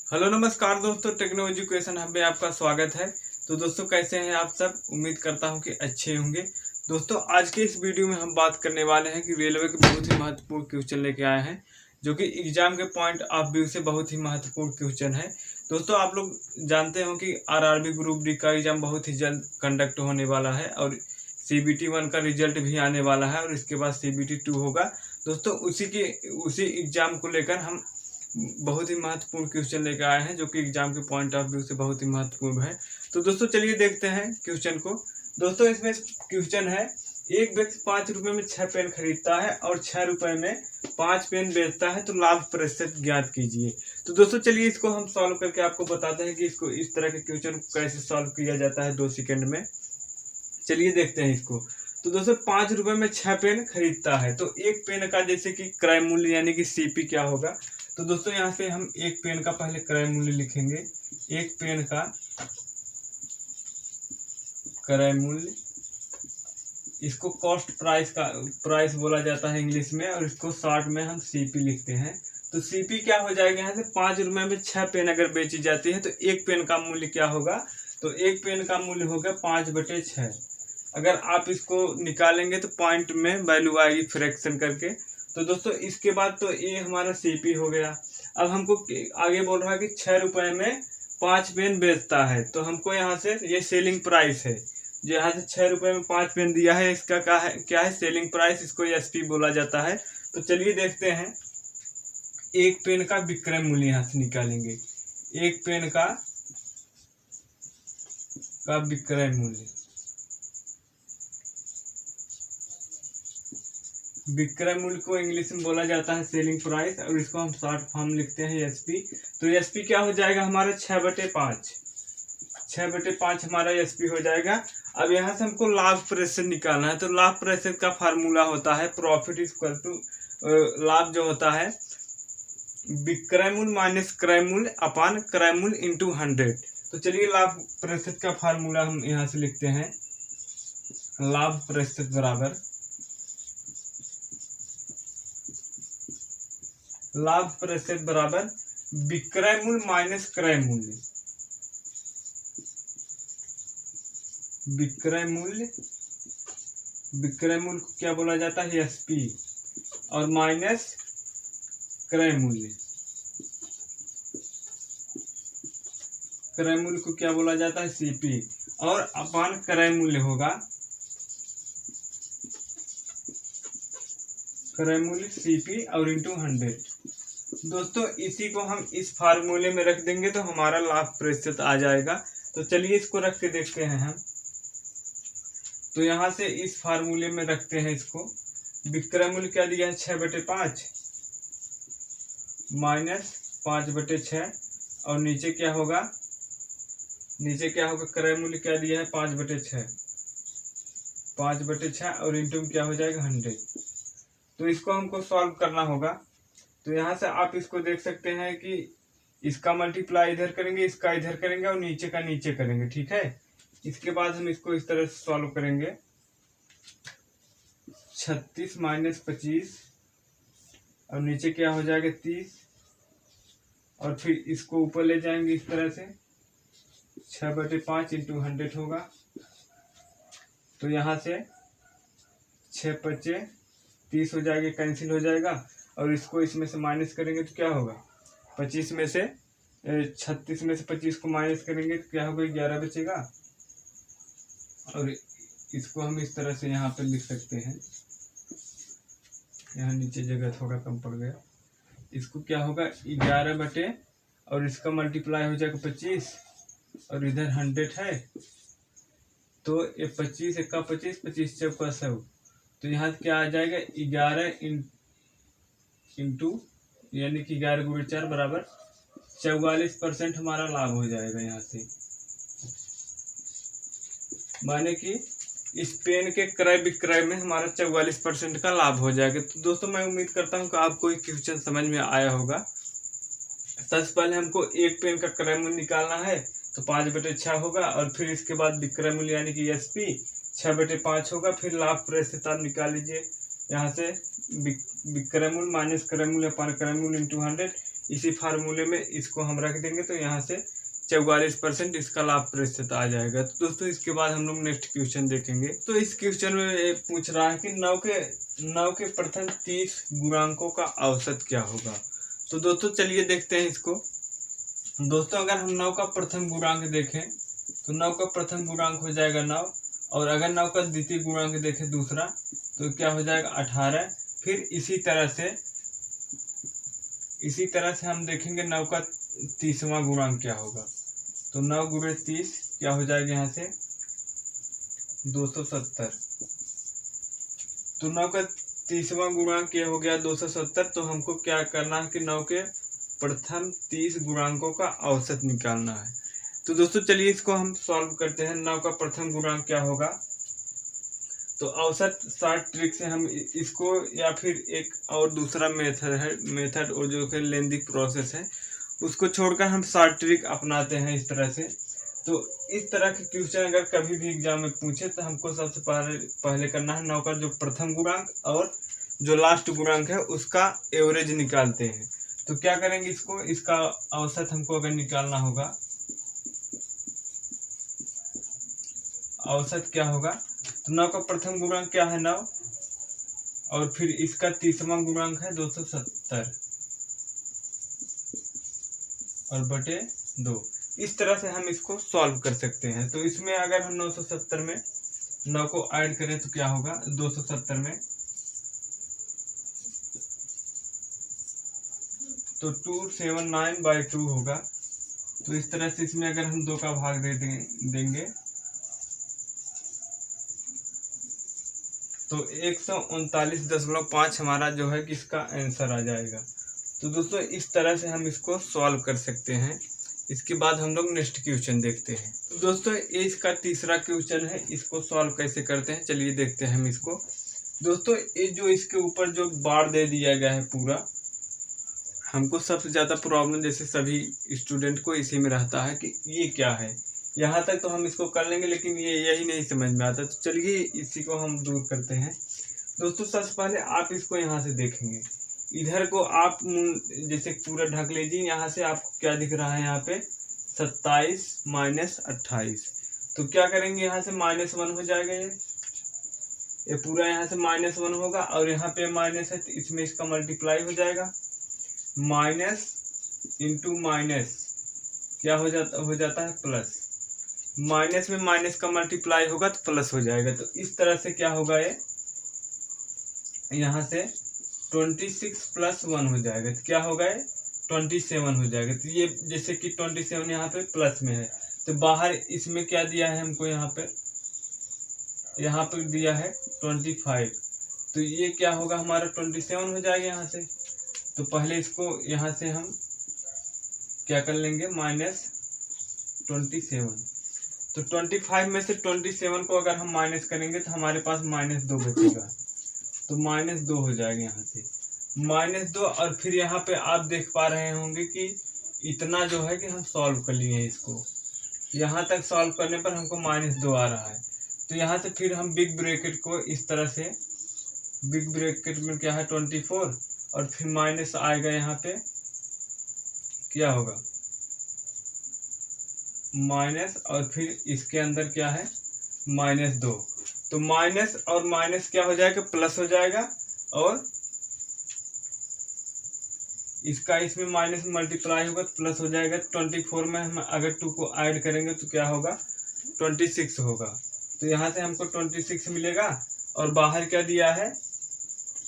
Hello नमस्कार दोस्तों, techno education hub में आपका स्वागत है। तो दोस्तों कैसे हैं आप सब? उम्मीद करता हूं कि अच्छे होंगे। दोस्तों आज के इस वीडियो में हम बात करने वाले हैं कि रेलवे के बहुत ही महत्वपूर्ण क्वेश्चन लेके आए हैं, जो कि एग्जाम के पॉइंट ऑफ व्यू से बहुत ही महत्वपूर्ण क्वेश्चन है। दोस्तों आप लोग जानते हो कि आरआरबी ग्रुप डी का एग्जाम बहुत ही जल्द कंडक्ट होने वाला है और CBT 1 का रिजल्ट भी आने वाला है और इसके बाद CBT 2 होगा। दोस्तों उसी एग्जाम को लेकर हम बहुत ही महत्वपूर्ण क्वेश्चन लेकर आए हैं, जो कि एग्जाम के पॉइंट ऑफ व्यू से बहुत ही महत्वपूर्ण है। तो दोस्तों चलिए देखते हैं क्वेश्चन को। दोस्तों इसमें क्वेश्चन है, एक व्यक्ति 5 रुपए में 6 पेन खरीदता है और 6 रुपए में 5 पेन बेचता है, तो लाभ प्रतिशत ज्ञात कीजिए। तो दोस्तों चलिए इसको हम सॉल्व करके आपको बताते हैं कि इसको इस तरह के क्वेश्चन को कैसे सॉल्व किया जाता है 2 सेकंड में। चलिए देखते हैं इसको। तो दोस्तों 5 रुपए में 6 पेन खरीदता है, तो एक पेन का जैसे कि क्रय मूल्य यानी कि CP क्या होगा। तो दोस्तों यहाँ से हम एक पेन का पहले क्रय मूल्य लिखेंगे। एक पेन का क्रय मूल्य, इसको कॉस्ट प्राइस बोला जाता है इंग्लिश में, और इसको शॉर्ट में हम CP लिखते हैं। तो CP क्या हो जाएगा, यहाँ से 5 रुपए में 6 पेन अगर बेची जाती है तो एक पेन का मूल्य क्या होगा, तो एक पेन का मूल्य होगा 5/6। अगर आप इसको निकालेंगे तो पॉइंट में वैल्यू आएगी फ्रैक्शन करके। तो दोस्तों इसके बाद तो ये हमारा CP हो गया। अब हमको आगे बोल रहा है कि 6 रुपए में 5 पेन बेचता है, तो हमको यहाँ से ये सेलिंग प्राइस है, जो यहाँ से 6 रुपए में 5 पेन दिया है, इसका क्या है सेलिंग प्राइस, इसको SP बोला जाता है। तो चलिए देखते हैं, एक पेन का विक्रय मूल्य यहाँ से निकालेंगे। एक पेन का विक्रय मूल्य, विक्रय मूल्य को इंग्लिश में बोला जाता है सेलिंग प्राइस, और इसको हम शॉर्ट फॉर्म लिखते हैं SP। तो SP क्या हो जाएगा हमारा 6/5। 6/5 हमारा SP हो जाएगा। अब यहाँ से हमको लाभ प्रतिशत निकालना है। तो लाभ प्रतिशत का फार्मूला होता है प्रॉफिट इक्वल टू लाभ जो होता है विक्रय मूल्य माइनस क्रय मूल्य अपान क्रय मूल्य इंटू 100। तो चलिए लाभ प्रतिशत का फार्मूला हम यहाँ से लिखते हैं। लाभ प्रतिशत बराबर विक्रय मूल्य माइनस क्रय मूल्य। विक्रय मूल्य को क्या बोला जाता है SP, और माइनस क्रय मूल्य को क्या बोला जाता है CP, और अपान क्रय मूल्य होगा क्रय मूल्य CP और इंटू 100। दोस्तों इसी को हम इस फार्मूले में रख देंगे तो हमारा लाभ प्रतिशत आ जाएगा। तो चलिए इसको रख के देखते हैं हम। तो यहाँ से इस फार्मूले में रखते हैं इसको। विक्रय मूल्य क्या दिया है 6/5 माइनस 5/6, और नीचे क्या होगा क्रय मूल्य क्या दिया है 5/6 और इंटू क्या हो जाएगा 100। तो इसको हमको सॉल्व करना होगा। तो यहाँ से आप इसको देख सकते हैं कि इसका मल्टीप्लाई इधर करेंगे, इसका इधर करेंगे, और नीचे का नीचे करेंगे, ठीक है। इसके बाद हम इसको इस तरह से सॉल्व करेंगे। 36 माइनस 25, और नीचे क्या हो जाएगा 30, और फिर इसको ऊपर ले जाएंगे इस तरह से। 6/5 इंटू 100 होगा। तो यहाँ से 6×5 30 हो जाएगा, कैंसिल हो जाएगा, और इसको इसमें से माइनस करेंगे तो क्या होगा 36 में से 25 को माइनस करेंगे तो क्या होगा 11 बचेगा। और इसको हम इस तरह से यहाँ पे लिख सकते हैं। यहाँ नीचे जगह थोड़ा कम पड़ गया। इसको क्या होगा 11 और इसका मल्टीप्लाई हो जाएगा 25, और इधर 100 है, तो ये 25 × 25, 25 × 4 100। तो यहाँ क्या आ जाएगा 11 इंटू यानी कि 11 × 4 बराबर 44% हमारा लाभ हो जाएगा। यहाँ से माने कि इस पेन के क्रय विक्रय में हमारा 44% का लाभ हो जाएगा। तो दोस्तों मैं उम्मीद करता हूँ कि आपको ये क्वेश्चन समझ में आया होगा। सबसे पहले हमको एक पेन का क्रय मूल्य निकालना है, तो 5/6 होगा, और फिर इसके बाद विक्रय मूल्य यानी कि SP 6/5 होगा। फिर लाभ प्रतिशत आप निकाल लीजिए। यहाँ से विक्रय मूल्य माइनस क्रय मूल्य अपान क्रय मूल्य इंटू 100। इसी फार्मूले में इसको हम रख देंगे तो यहाँ से 44% इसका लाभ प्रतिशत आ जाएगा। तो दोस्तों इसके बाद हम लोग नेक्स्ट क्वेश्चन देखेंगे। तो इस क्वेश्चन में पूछ रहा है कि 9 के प्रथम 30 गुणांकों का औसत क्या होगा। तो दोस्तों चलिए देखते हैं इसको। दोस्तों अगर हम 9 का प्रथम गुणांक देखें तो 9 का प्रथम गुणांक हो जाएगा 9, और अगर 9 का द्वितीय गुणांक देखें दूसरा तो क्या हो जाएगा 18। फिर इसी तरह से हम देखेंगे 9 का 30वां गुणांक क्या होगा। तो 9 गुणे 30 क्या हो जाएगा यहाँ से 270। तो 9 का 30वां गुणांक क्या हो गया 270। तो हमको क्या करना है कि 9 के प्रथम 30 गुणांकों का औसत निकालना है। तो दोस्तों चलिए इसको हम सॉल्व करते हैं। 9 का प्रथम गुणांक क्या होगा। तो औसत शॉर्ट ट्रिक से हम इसको, या फिर एक और दूसरा मेथड और जो कि लेंदी प्रोसेस है उसको छोड़कर हम शॉर्ट ट्रिक अपनाते हैं इस तरह से। तो इस तरह के क्वेश्चन अगर कभी भी एग्जाम में पूछे तो हमको सबसे पहले करना है 9 का जो प्रथम गुणांक और जो लास्ट गुणांक है उसका एवरेज निकालते हैं। तो क्या करेंगे इसको, इसका औसत हमको अगर निकालना होगा, औसत क्या होगा। तो 9 का प्रथम गुणांक क्या है 9, और फिर इसका 30वां गुणांक है 270 और बटे 2। इस तरह से हम इसको सॉल्व कर सकते हैं। तो इसमें अगर हम 970 में 9 को ऐड करें तो क्या होगा 270 में, तो 279/2 होगा। तो इस तरह से इसमें अगर हम 2 का भाग दे देंगे तो 139.5 हमारा जो है कि इसका आंसर आ जाएगा। तो दोस्तों इस तरह से हम इसको सॉल्व कर सकते हैं। इसके बाद हम लोग नेक्स्ट क्वेश्चन देखते हैं। तो दोस्तों ये इसका तीसरा क्वेश्चन है, इसको सॉल्व कैसे करते हैं चलिए देखते हैं हम इसको। दोस्तों ये जो इसके ऊपर जो बार दे दिया गया है पूरा, हमको सबसे ज़्यादा प्रॉब्लम जैसे सभी स्टूडेंट को इसी में रहता है कि ये क्या है। यहाँ तक तो हम इसको कर लेंगे लेकिन ये यही नहीं समझ में आता। तो चलिए इसी को हम दूर करते हैं। दोस्तों सबसे पहले आप इसको यहाँ से देखेंगे, इधर को आप जैसे पूरा ढक लीजिए। यहाँ से आपको क्या दिख रहा है यहाँ पे 27 माइनस 28। तो क्या करेंगे यहाँ से -1 हो जाएगा, ये पूरा यहाँ से -1 होगा, और यहाँ पे माइनस है तो इसमें इसका मल्टीप्लाई हो जाएगा। माइनस इंटू माइनस क्या हो जाता है प्लस। माइनस में माइनस का मल्टीप्लाई होगा तो प्लस हो जाएगा। तो इस तरह से क्या होगा, ये यहाँ से 26 + 1 हो जाएगा। तो क्या होगा ये 27 हो जाएगा। तो ये जैसे कि 27 यहाँ पे प्लस में है, तो बाहर इसमें क्या दिया है हमको, यहाँ पे दिया है 25। तो ये क्या होगा हमारा 27 हो जाएगा यहाँ से। तो पहले इसको यहाँ से हम क्या कर लेंगे -27। तो 25 में से 27 को अगर हम माइनस करेंगे तो हमारे पास -2 बचेगा। तो -2 हो जाएगा यहाँ से, -2। और फिर यहाँ पे आप देख पा रहे होंगे कि इतना जो है कि हम सॉल्व कर लिए हैं इसको। यहाँ तक सॉल्व करने पर हमको -2 आ रहा है। तो यहाँ से फिर हम बिग ब्रैकेट को इस तरह से, बिग ब्रैकेट में क्या है 24, और फिर माइनस आएगा यहाँ पे क्या होगा माइनस, और फिर इसके अंदर क्या है -2। तो माइनस और माइनस क्या हो जाएगा प्लस हो जाएगा, और इसका इसमें माइनस मल्टीप्लाई होगा तो प्लस हो जाएगा। 24 में हम अगर 2 को ऐड करेंगे तो क्या होगा 26 होगा। तो यहाँ से हमको 26 मिलेगा, और बाहर क्या दिया है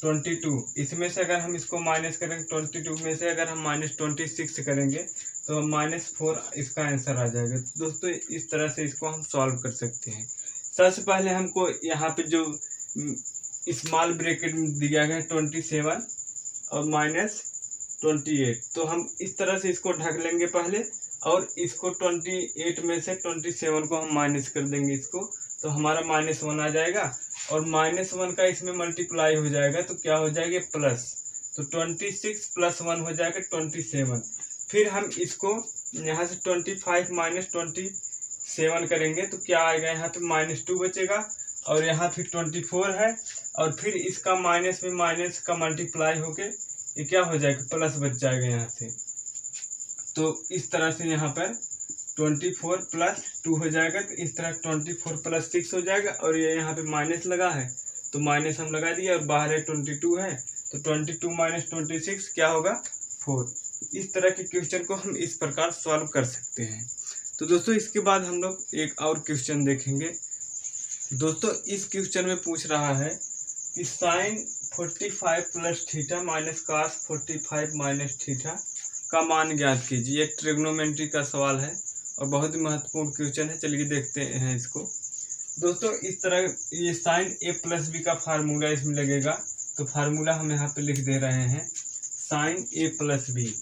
22। इसमें से अगर हम इसको माइनस करेंगे 22 में से अगर हम -26 करेंगे तो -4 इसका आंसर आ जाएगा। तो दोस्तों इस तरह से इसको हम सॉल्व कर सकते हैं। सबसे पहले हमको यहाँ पे जो स्मॉल ब्रैकेट दिया गया है 27 और -28, तो हम इस तरह से इसको ढक लेंगे पहले, और इसको 28 में से 27 को हम माइनस कर देंगे इसको, तो हमारा -1 आ जाएगा, और -1 का इसमें मल्टीप्लाई हो जाएगा तो क्या हो जाएगा प्लस। तो 26 + 1 हो जाएगा 27। फिर हम इसको यहाँ से 25 - 27 करेंगे तो क्या आएगा, यहाँ पे -2 बचेगा, और यहाँ फिर 24 है, और फिर इसका माइनस में माइनस का मल्टीप्लाई होके ये क्या हो जाएगा प्लस बच जाएगा यहाँ से। तो इस तरह से यहाँ पर 24 प्लस 2 हो जाएगा। तो इस तरह 24 प्लस 6 हो जाएगा। और ये यहाँ पे माइनस लगा है तो माइनस हम लगा दिए, और बाहर है 22 है तो 22 माइनस 26 क्या होगा 4। इस तरह के क्वेश्चन को हम इस प्रकार सॉल्व कर सकते हैं। तो दोस्तों इसके बाद हम लोग एक और क्वेश्चन देखेंगे। दोस्तों इस क्वेश्चन में पूछ रहा है कि sine 45 plus theta minus cos 45 minus theta का मान ज्ञात कीजिए। एक ट्रिग्नोमेट्री का सवाल है और बहुत ही महत्वपूर्ण क्वेश्चन है। चलिए देखते हैं इसको। दोस्तों इस तरह ये साइन ए प्लस बी का फार्मूला इसमें लगेगा। तो फार्मूला हम यहाँ पे लिख दे रहे हैं, sine A plus B,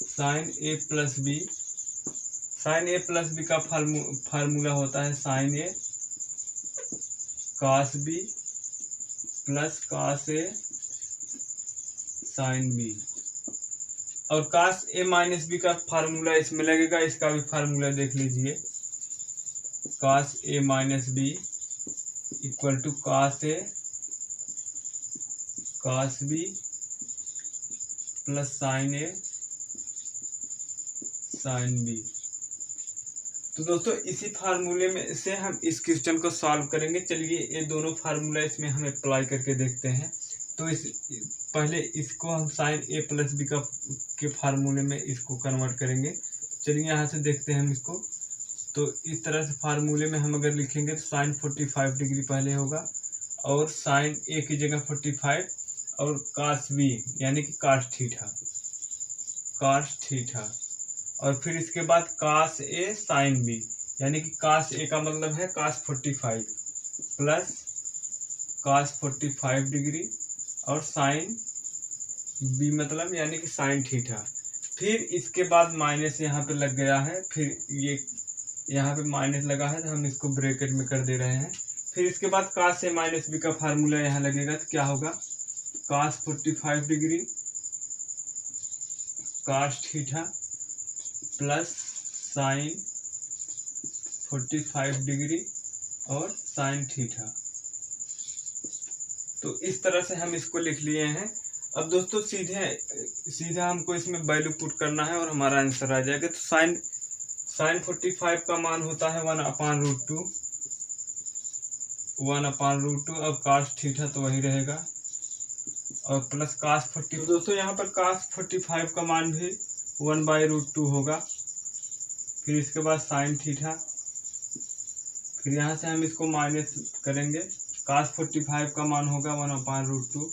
sine A plus B. Sine A plus B का फार्मूला होता है sine A cos B plus cos A sine B. और कास ए माइनस बी का फार्मूला इसमें लगेगा। इसका भी फार्मूला देख लीजिए, cos A minus B equal to cos A cos B plus sine A sine B. तो दोस्तों इसी फार्मूले में से हम इस क्वेश्चन को सॉल्व करेंगे। चलिए ये दोनों फार्मूला इसमें हम अप्लाई करके देखते हैं। तो पहले इसको हम साइन ए प्लस बी के फार्मूले में इसको कन्वर्ट करेंगे। चलिए यहाँ से देखते हैं हम इसको। तो इस तरह से फार्मूले में हम अगर लिखेंगे तो साइन 45 डिग्री पहले होगा, और साइन ए की जगह 45 और कास बी यानी कि कास थीटा, और फिर इसके बाद कास ए साइन बी यानी कि कास ए का मतलब है कास 45 प्लस कास 45 डिग्री, और साइन बी मतलब यानी कि साइन थीटा। फिर इसके बाद माइनस यहाँ पे लग गया है, फिर ये यहाँ पे माइनस लगा है तो हम इसको ब्रैकेट में कर दे रहे हैं। फिर इसके बाद कास ए माइनस बी का फार्मूला यहाँ लगेगा तो क्या होगा, cos 45 degree cos theta plus sine 45 degree और साइन थीटा। तो इस तरह से हम इसको लिख लिए हैं। अब दोस्तों सीधा हमको इसमें वैल्यू पुट करना है और हमारा आंसर आ जाएगा। तो साइन 45 का मान होता है 1/√2 और कास थीटा तो वही रहेगा, और प्लस कास 40। दोस्तों यहाँ पर कास 45 का मान भी 1/√2 होगा। फिर इसके बाद साइन थीटा, फिर यहाँ से हम इसको माइनस करेंगे, कास 45 का मान होगा 1/√2।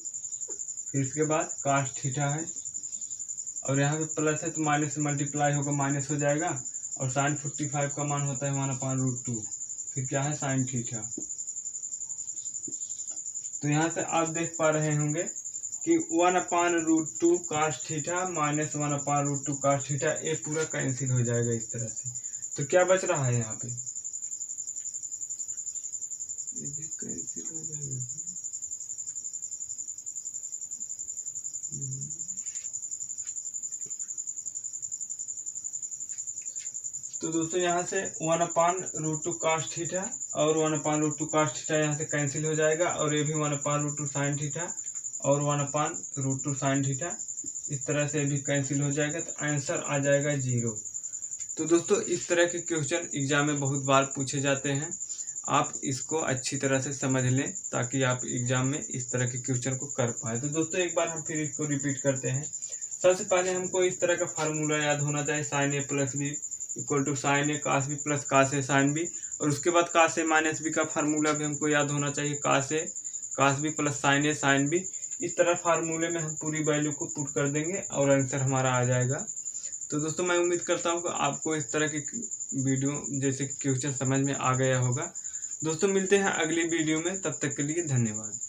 फिर इसके बाद कास थीटा है, और यहाँ पे प्लस है तो माइनस से मल्टीप्लाई होगा, माइनस हो जाएगा, और साइन 45 का मान होता है 1/√2। फिर क्या है साइन थीटा। तो यहाँ से आप देख पा रहे होंगे कि 1/√2 cos theta minus 1/√2 cos theta, ये पूरा कैंसिल हो जाएगा इस तरह से। तो क्या बच रहा है यहाँ पे, ये भी कैंसिल हो जाएगा। तो दोस्तों यहाँ से 1/√2 कास थीटा और 1/√2 कास थीटा यहाँ से कैंसिल हो जाएगा, और ये भी 1/√2 साइन थीटा और 1/√2 साइन थीटा, इस तरह से भी कैंसिल हो जाएगा। तो आंसर आ जाएगा 0। तो दोस्तों इस तरह के क्वेश्चन एग्जाम में बहुत बार पूछे जाते हैं। आप इसको अच्छी तरह से समझ लें ताकि आप एग्जाम में इस तरह के क्वेश्चन को कर पाए। तो दोस्तों एक बार हम फिर इसको रिपीट करते हैं। सबसे पहले हमको इस तरह का फार्मूला याद होना चाहिए, sine A plus B equal to sine A cos B plus cos A sine B. और उसके बाद कास ए माइनस बी का फार्मूला भी हमको याद होना चाहिए, cos A cos B plus sine A sine B. इस तरह फार्मूले में हम पूरी वैल्यू को पुट कर देंगे और आंसर हमारा आ जाएगा। तो दोस्तों मैं उम्मीद करता हूँ कि आपको इस तरह की वीडियो जैसे क्वेश्चन समझ में आ गया होगा। दोस्तों मिलते हैं अगली वीडियो में, तब तक के लिए धन्यवाद।